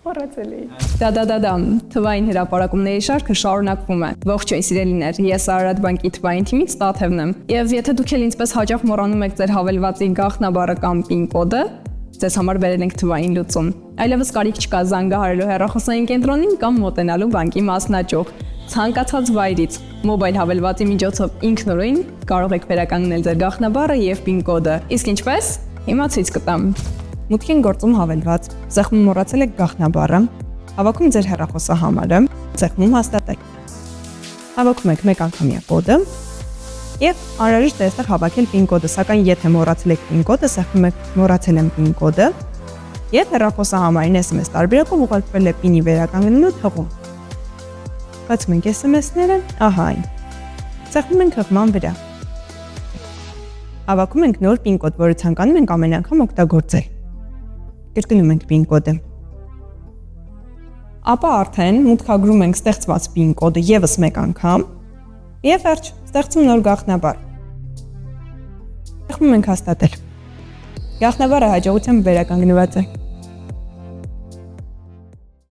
Մոռացել էի։ Դա թվային հրապարակումների շարքը շարունակվում է։ Ողջույն սիրելիներ, ես Արարատ բանկի թվային թիմից Տաթևն եմ։ Եվ եթե դուք էլ ինձպես հաճախ մոռանում եք ձեր հավելվածի գաղտնաբառը կամ PIN կոդը, ձեզ համար բերել ենք թվային լուծում։ Այլևս կարիք չկա զանգահարելու հեռախոսային կենտրոնին կամ մոտենալու բանկի մասնաճյուղ։ Ցանկացած վայրից մոբայլ հավելվածի միջոցով ինքնուրույն կարող եք վերականգնել ձեր գաղտնաբառը եւ PIN կոդը։ Իսկ ինչպես։ Հիմա ցույց կտամ։ Մուտքին գործում հավելված, սեղմում մոռացել եք գաղտնաբառը, հավաքում ձեր հեռախոսահամարը, սեղմում հաստատեք։ Հավաքում եք մեկ անգամյա կոդը եւ անհրաժեշտ է այստեղ հավաքել PIN կոդը, սակայն եթե մոռացել եք PIN կոդը, սեղմում եք մոռացել եմ PIN կոդը եւ հեռախոսահամարին SMS տարբերակով ուղարկվել է PIN-ի վերականգնելու թղում։ Բացում ենք SMS-ները, ահա այն։ Սեղմում ենք հղման վրա։ Հավաքում ենք նոր PIN կոդ, որը ցանկանում ենք ամեն անգամ օգտագործել։ Կրկնում ենք PIN կոդը։ Ապա արդեն մուտքագրում ենք ստեղծված PIN կոդը եւս մեկ անգամ եւ վերջ, ստեղծում նոր գաղտնաբառ։ Սեղմում ենք հաստատել։ Գաղտնաբառը հաջողությամբ վերականգնված է։